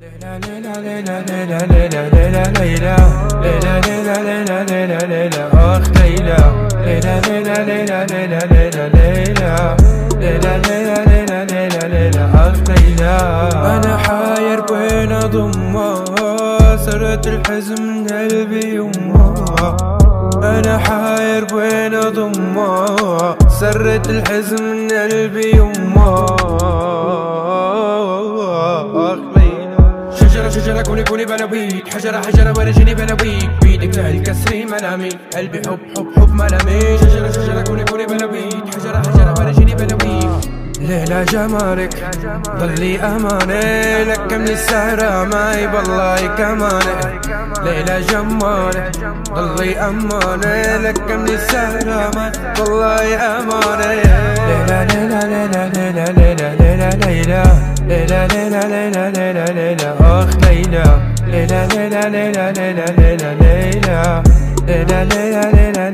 ليلى ليلى ليلى ليلى ليلى ليلى ليلى ليلى ليلى ليلى ليلى ليلى أخ ليلى ليلى ليلى ليلى ليلى ليلى ليلى ليلى ليلى ليلى ليلى ليلى أخ ليلى. أنا حاير بين ضمها سرت الحزن من قلبي يمها. أنا حاير بين ضمها سرت الحزن من قلبي يمها. شجرة كوني كوني بلويك، حجرة ورجلي بلويك، بيدك سهل كسري ملامي، قلبي حب حب حب ملامي. شجرة كوني كوني بلويك، حجرة ورجلي بلويك. ليلى جمالك ضلي أماني، لك من السهرة معي بالله كماني. ليلى جمالك ضلي أماني، لك من السهرة معي بالله أماني. ليلى ليلى ليلى ليلى ليلى ليلى ليلى ليلى ليلى ليلى ليلى ليلى أخ ليلى ليلى ليلى ليلى ليلى ليلى ليلى ليلى ليلى ليلى